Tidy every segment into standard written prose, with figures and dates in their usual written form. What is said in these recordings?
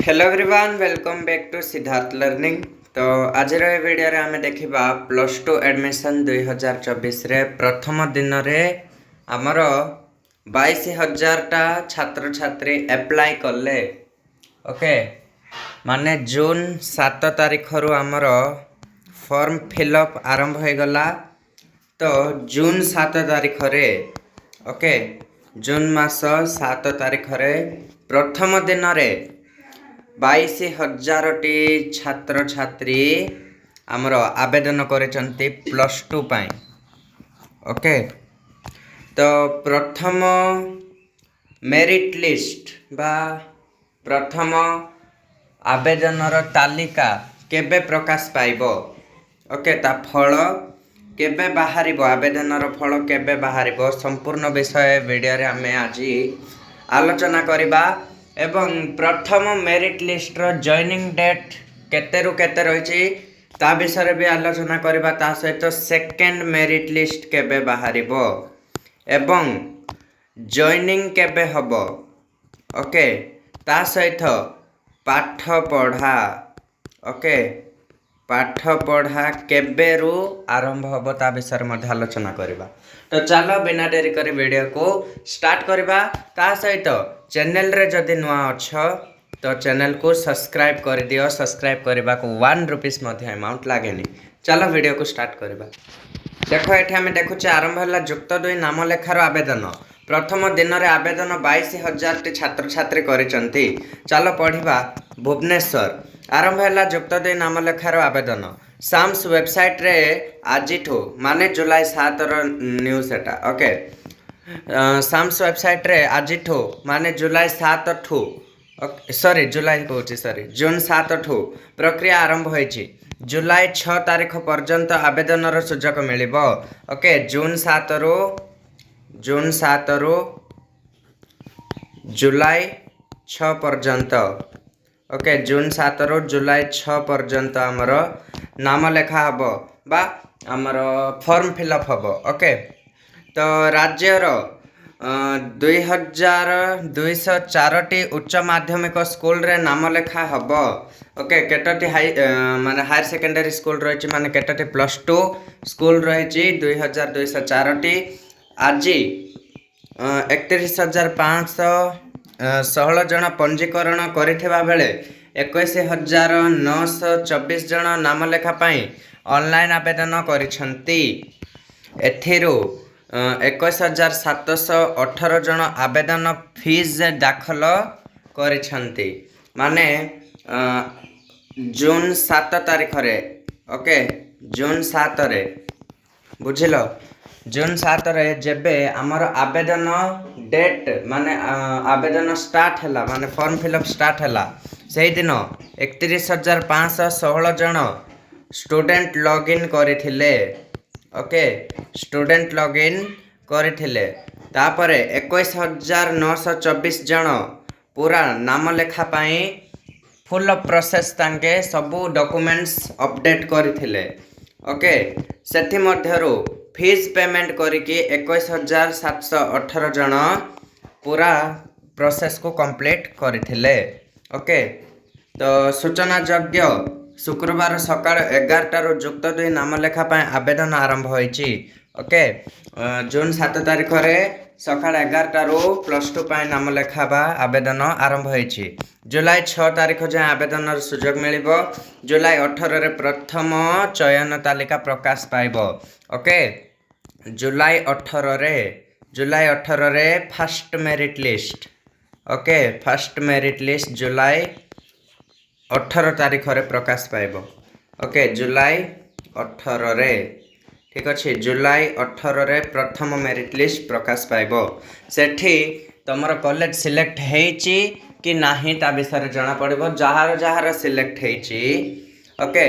Hello everyone welcome back to Siddharth learning. तो आज video रे आमे देखिबा प्लस टू एडमिशन 2024 रे प्रथम दिन रे आमर 22,000 टा छात्र छात्री अप्लाई कले। ओके माने जून 7 तारीख रु आमर फॉर्म फिलअप आरंभ हो गला। तो जून 7 तारीख रे ओके जून मास 7 तारीख रे प्रथम दिन रे 22,000 छात्र छात्री आमर आवेदन करिसंती प्लस टू पाई। ओके तो प्रथम मेरिट लिस्ट बा प्रथम आवेदनर तालिका केबे प्रकाश पाइबो। ओके ता फल केबे बाहरिबो आवेदनर फल केबे बाहरिबो संपूर्ण विषय वीडियो रे आमे आज आलोचना करिबा। एवं प्रथम मेरिट लिस्ट रो जॉइनिंग डेट केते रु केते रहिछि ता विषय भी आलोचना करिबा। ता सहित सेकेंड मेरिट लिस्ट केबे बाहरिबो एवं जॉइनिंग केबे हबो। ओके ता सहित पाठ पढ़ा ओके पाठ पढ़ा केबे रु आरंभ हबो ता विषय मध्ये आलोचना करिबा। तो चलो बिना देरी करी वीडियो को स्टार्ट करिबा। ता सहित चैनल रे जदि नुआ अछ तो चैनल को सब्सक्राइब कर दियो। सब्सक्राइब करबा को 1 रुपीस मध्ये अमाउंट लागेनी। चलो वीडियो को स्टार्ट करिबा। देखो एठी हमें देखुचे आरंभ हला जुक्त 2 नाम लेखार आवेदन। प्रथम दिन रे आवेदन 22,000 टी छात्र छात्री करिसंती। चलो पढ़िबा। भुवनेश्वर आरंभ हला जुक्त 2 नाम लेखार आवेदन साम्स वेबसाइट रे आजिठो माने जुलाई 7 रो न्यूज एटा। ओके साम्स वेबसाइट रे आजिठो माने जुलाई 7 ठू सॉरी जुलाई कहूँ सॉरी जून 7 ठू प्रक्रिया आरंभ होइछि। जुलाई 6 तारीख पर्यंत आवेदन सुजोग मिलिबो। ओके जून 7 रो जुलाई 6 पर्यंत ओके जून 7 रो जुलाई 6 पर्यंत आमर नाम लेखा हबो बा आमर फॉर्म फिलअप हबो। ओके तो राज्यर 2,204 टी उच्च माध्यमिक स्कूल रे नाम लेखा हबो। ओके केटटी हाई माने हायर सेकेंडरी स्कूल रहिछि माने केटटी प्लस टू स्कूल रहिछि 2,204 टी। आज 31,516 जन पंजीकरण करिथिबा बेले 21,924 जन नाम लेखा पाई ऑनलाइन आवेदन करिसंती। एथिरु 21,718 जन आवेदन फीस दाखल करिसंती माने जून 7 तारीख रे। ओके जून 7 रे बुझिलो जून 7 रे जेबे आमर आवेदन डेट माने आवेदन स्टार्ट हैला माने फॉर्म फिलअप स्टार्ट हैला सेही दिन 31,516 जन स्टूडेंट लॉगिन करिथिले। ओके स्टूडेंट लॉगिन करिथिले तापरे 21,924 जन पूरा नाम लेखा पाई फुल प्रोसेस तांके सबू डॉक्यूमेंट्स अपडेट करिथिले। ओके सेठी मध्यरु फीस पेमेंट करिके 21,718 जन पूरा प्रोसेस को कंप्लीट करिथिले। ओके तो सूचना योग्य शुक्रवार सकाळ 11 रु जुक्त 2 नाम लेखा पाए आवेदन आरंभ होइछि। ओके जून 7 तारीख रे सकाळ 11 रु प्लस टू पाए नाम लेखा बा आवेदन आरंभ होइछि। जुलाई 6 तारीख जे आवेदन सुजोग मिलिबो। जुलाई 18 रे प्रथम चयन तालिका प्रकाश पाइबो। ओके जुलाई 18 रे first merit list. Okay first merit list जुलाई 18 तारीख रे प्रकाश पाइबो। ओके जुलाई 18 रे ठीक अछि जुलाई 18 रे प्रथम मेरिट लिस्ट प्रकाश पाइबो। सेठी तमर कॉलेज सिलेक्ट हेछि कि नाही ता विषय जाना पड़िबो। जहार सिलेक्ट हेछि ओके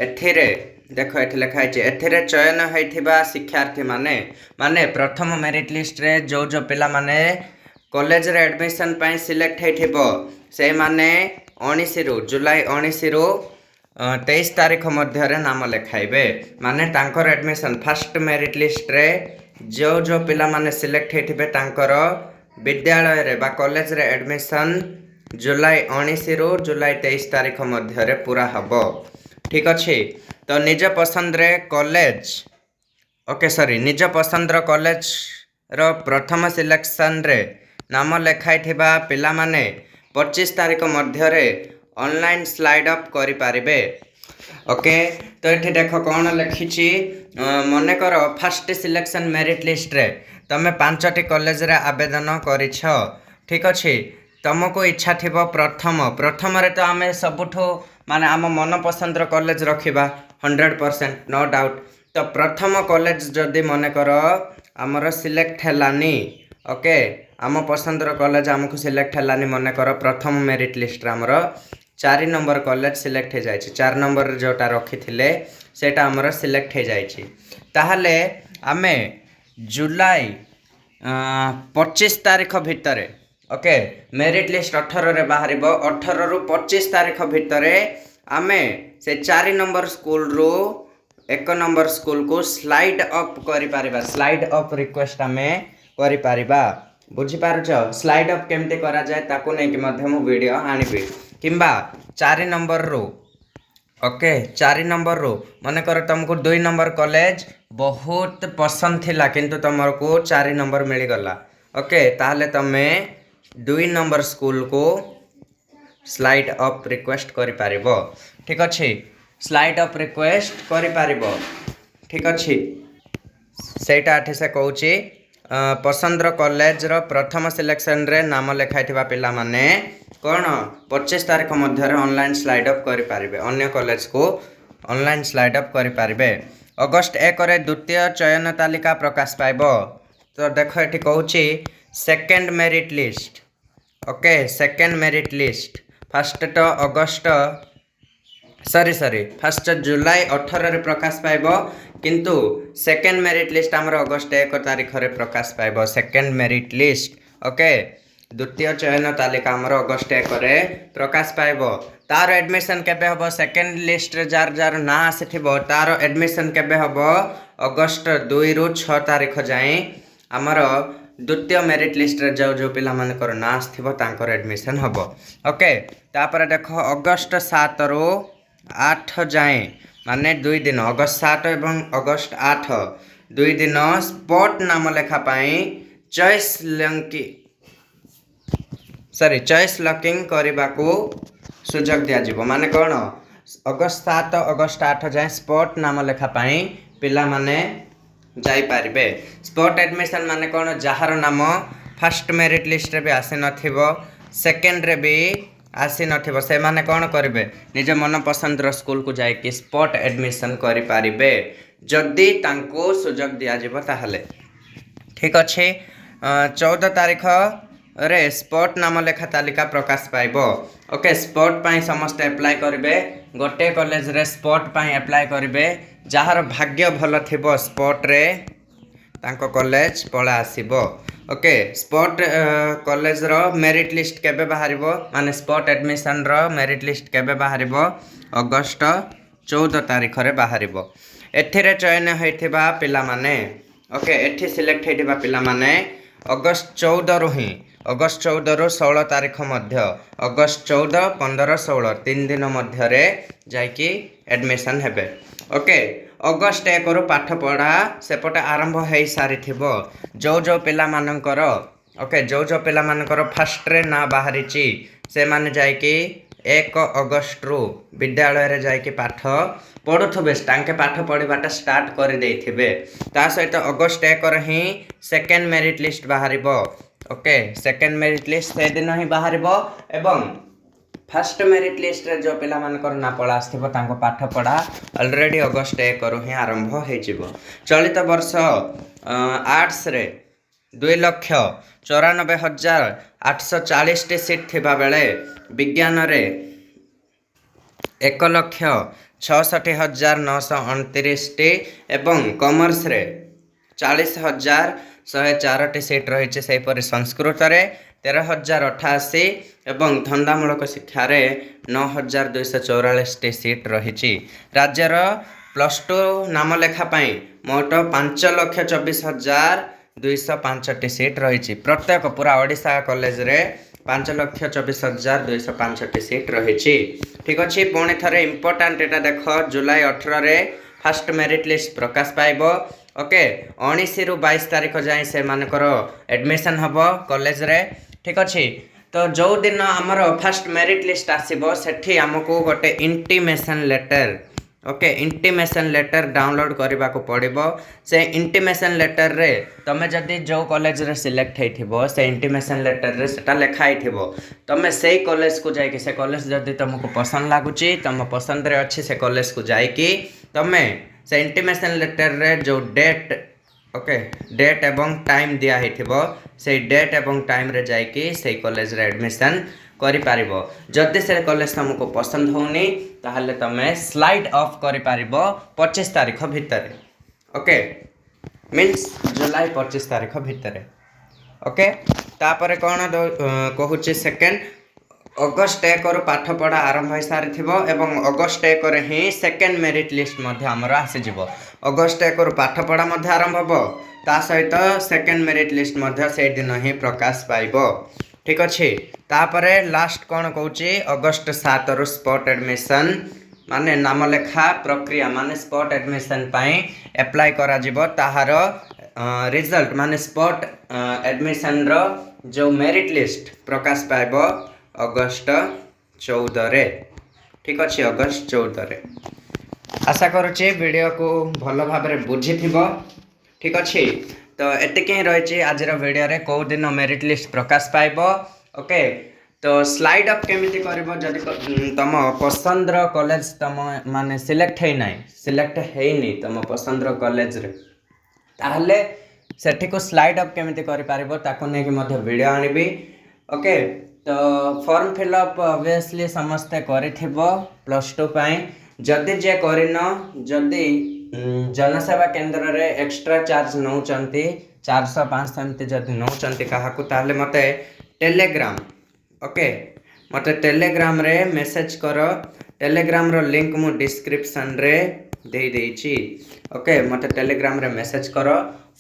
एथिरे देखो एथि लिखा है एथिरे चयन होइथिबा शिक्षार्थी माने प्रथम मेरिट लिस्ट रे जो पिला माने कॉलेज रे एडमिशन पाई सिलेक्ट हेथिबो से माने 19 रु जुलाई 19 रु 23 तारीख मध्य रे नाम लेखाइबे। माने तांकर एडमिशन फर्स्ट मेरिट लिस्ट रे जो पिला माने सिलेक्ट हेथिबे तांकर विद्यालय रे बा कॉलेज रे एडमिशन जुलाई 19 रु जुलाई 23 तारीख मध्य पूरा हम। ठीक अच्छे तो निज पसंद रे कॉलेज ओके सॉरी निज पसंद कॉलेज रो प्रथम सिलेक्शन रे नाम लेखाई पिला माने 25 तारीख मध्य ऑनलाइन स्लाइड अप करि पारिबे। ओके तो ये देख कौन लिखी मन कर फास्ट सिलेक्शन मेरिट लिस्ट रे तमें 5टी कॉलेज रे आवेदन करिछ। ठीक अच्छे तुमको इच्छा थी प्रथम रे तो आम सबुठो माने आम मन पसंद कॉलेज रखा 100% नो डाउट। तो प्रथम कॉलेज जदि मन कर आमर सिलेक्ट हैलानी ओके आम पसंद कॉलेज आमको सिलेक्ट हैलानी मन कर प्रथम मेरिट लिस्ट आमर 4 नंबर कॉलेज सिलेक्ट हो जाए 4 नंबर जोटा रखी थे सेटा आमर सिलेक्ट हो जाए ताहले आमे जुलाई 25 तारीख भितर ओके मेरिट लिस्ट 18 रे बाहर 18 रु 25 तारीख भितर आमे से 4 नंबर स्कूल रू 1 नंबर स्कूल को स्लाइड अप करि पारिबा। स्लाइड अप रिक्वेस्ट आमे करि पारिबा। बुझी पारुछ स्लाइड अप केमते करा जाए ताकू नै कि मध्यम वीडियो आनिबी किंबा 4 नंबर रो ओके 4 नंबर रो मन कर तुमको 2 नंबर कॉलेज बहुत पसंद थिला किंतु तुमको 4 नंबर मिल गला ओके ताहले तमे 2 नंबर स्कूल को स्लाइड अप रिक्वेस्ट करि पारिबो। ठीक अच्छे स्लाइड अप रिक्वेस्ट करि पारिबो। ठीक अच्छे सेटा आठे से कहूची पसंद कॉलेज रो प्रथम सिलेक्शन रे नाम लेखाई पिला माने कौन 25 तारीख मध्य ऑनलाइन स्लाइड अप करि पारिबे अन्य कॉलेज को ऑनलाइन स्लाइड अप करि पारिबे। अगस्त 1 रे द्वितीय चयन तालिका प्रकाश पाइबो। तो देख ये कहूची second merit list okay second merit list first तो अगस्त फर्स्ट जुलाई 18 रे प्रकाश पाइबो किंतु सेकेंड मेरिट लिस्ट आमर अगस्त 1 तारीख रे प्रकाश पाइबो सेकेंड मेरिट लिस्ट ओके द्वितीय चयन तालिका आमर अगस्त 1 रे प्रकाश पाइबो। तार एडमिशन केबे हबो सेकेंड लिस्ट रे जार जार ना आसीथिबो तार एडमिशन केबे हबो अगस्त 2 रु 6 तारीख जाए आमर द्वितीय मेरिट लिस्ट रे जो पिला मानकर ना आसीथिबो तांकर एडमिशन हबो। ओके तापर देखो अगस्त 7 रु 8 जाए माने 2 दिन अगस्त 7 एवं अगस्त 8 2 दिन स्पॉट नाम लेखा पाई चॉइस लॉकिंग करने को सुजोग दिया माने कौन अगस्त 7 अगस्त 8 जाए स्पॉट नाम लेखा पाई पिला माने जाई पारिबे। स्पॉट एडमिशन माने कौन जहार नाम फर्स्ट मेरिट लिस्ट रे भी आसी नथिबो सेकेंड रे भी आसी नथिबो से माने कौन करिवे निज मन पसंद रो स्कूल को जाए कि स्पॉट एडमिशन करि पारिबे जदि तांको सुजोग दिया जिवो ताहले। ठीक अच्छे 14 तारीख रे स्पॉट नाम लेखा तालिका प्रकाश पाइबो। ओके स्पॉट पाई समस्त अप्लाई करेंगे गोटे कॉलेज रे स्पॉट पाई अप्लाई करेंगे जार भाग्य भल थिबो स्पॉट रे तांको कॉलेज पळा आसीबो। ओके स्पॉट कॉलेज रो मेरिट लिस्ट केबे बाहरिबो माने स्पॉट एडमिशन रो मेरिट लिस्ट केबे बाहरिबो अगस्त 14 तारीख रे बाहरिबो। एथिरे चयन होइथिबा पिला माने ओके एठी सिलेक्ट होइथिबा पिला माने अगस्त 14 रु ही अगस्त 14 रु 16 तारीख मध्य अगस्त 14 15 16 3 दिन मध्य रे जाइकी एडमिशन हेबे। ओके अगस्त 1 रु पाठ पढ़ा सेपटे आरंभ हो सारी थिबो जो पिला मानकर ओके जो पिला मानकर फर्स्ट रे ना बाहरी से माने जाइकी 1 अगस्त रु विद्यालय रे जाइकी पाठ पढ़ुवे तांके पाठ पढ़ाटा स्टार्ट कर देथिबे ता सहित अगस्त 1 रे ही सेकेंड मेरिट लिस्ट बाहरिबो। ओके सेकेंड मेरिट लिस्ट से दिन ही बाहरिबो एवं फर्स्ट मेरिट लिस्ट रे जो पिला मानकर ना पळा आस्थिबो तांको पाठ पढ़ा ऑलरेडी अगस्त 1 रु ही आरंभ हो जिवो। चलित वर्ष आर्ट्स रे 2,94,840 टी सीट थिबा बेले विज्ञान रे 1,66,929 टी एवं कॉमर्स रे 40,104 टी सीट रही से संस्कृत रे 13,088 एवं धंदामूलक शिक्षा रे 9,244 टी सीट रही। राज्यर +2 नाम लेखा पाई मोट 5,24,205 टी सीट रही। प्रत्येक पूरा ओडिशा कॉलेज रे 5,24,205 सीट रही। ठीक अच्छे पुणी थे इंपोर्टाट एटा देख जुलाई 18 फास्ट मेरिट लिस्ट प्रकाश पाइब। ओके 19 रु 22 तारीख जाए से मानकर एडमिशन हम कॉलेज रे। ठीक अच्छे तो जो दिन आमर फास्ट मेरिट लिस्ट आसो से आमको गोटे intimation letter okay intimation letter download करने को पड़ो। से इंटीमेशन लेटर रे तमें जदि जो कॉलेज रे सिलेक्ट हो से इंटीमेशन लेटर रे सेटा लिखाई तमें से कॉलेज को जाइए से कॉलेज जदि तुमको पसंद लगुच तुम पसंद रे अच्छी से कॉलेज को जाइए तमें से इंटीमेशन लेटर रे जो डेट ओके डेट एवं टाइम दिया से डेट एवं टाइम रे जाइए से कॉलेज रे एडमिशन करिपार। जदि से कॉलेज तुमको पसंद होनी ताहले तमें स्लाइड ऑफ करिपार 25 तारीख भितर। ओके मीन्स जुलाई 25 तारीख भितर। ओके तापर कौन कहूँ सेकेंड अगस्ट 1 रु पाठ पढ़ा आरंभ हो सारी एवं अगस्ट 1 ही सेकेंड मेरिट लिस्ट आमर आसीज। अगस्ट 1 रु पाठ पढ़ा आरंभ हम ता सहित सेकेंड मेरिट लिस्ट से दिन ही प्रकाश पाइब। ठीक अच्छे तापर लास्ट कौन कहूँ अगस्ट 7 रु स्पॉट एडमिशन माने नाम लेखा प्रक्रिया माने स्पॉट एडमिशन पाई एप्लाई करा जिवो ताहार रिजल्ट माने स्पॉट एडमिशन रो जो मेरिट लिस्ट प्रकाश पाइब अगस्ट 14 रे। ठीक अच्छे अगस्ट 14 रे। आशा करुच्चे वीडियो को भल भाव बुझी थी। ठीक अच्छे तो एतिक ही रही आज वीडियो रे कौ दिन मेरिट लिस्ट प्रकाश पाइब। ओके तो स्लाइड अप केमिति करिवो जदि तुम पसंद रो कॉलेज तुम माने सिलेक्ट है नहीं सिलेक्ट है नहीं तुम पसंद रो कॉलेज रे ताहले सेठी को स्लाइड अप केमिति करि पारिबो ताको नै कि मध्ये वीडियो आनिबी। ओके तो फॉर्म फिलअप ऑब्वियसली समस्ते करिथिबो +2 पाई जदि जे करिन जदि जनसेवा केन्द्र रे एक्स्ट्रा चार्ज नौचंती 400-500 एमती जदि नौचंती काहाकू ताहले मते टेलीग्राम ओके मते टेलीग्राम रे मेसेज करो। टेलीग्राम रो लिंक मु डिस्क्रिप्शन रे दे देइची। ओके मते टेलीग्राम रे मेसेज करो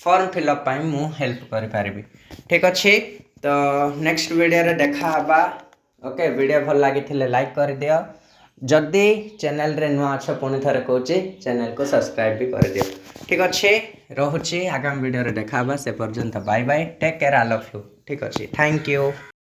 फॉर्म फिलअप पाई मु हेल्प करि पारिबी। ठीक अछि तो नेक्स्ट वीडियो रे देखा हबा। ओके वीडियो भल लागि थिले लाइक कर दियो जदि चैनल रे नुआ अच्छा पुणी थे कहूँ चैनल को सब्सक्राइब भी कर दियो। ठीक अच्छे रोचे आगामी वीडियो रे देखा से पर्यंत bye bye take care all of you. ठीक अच्छे थैंक यू।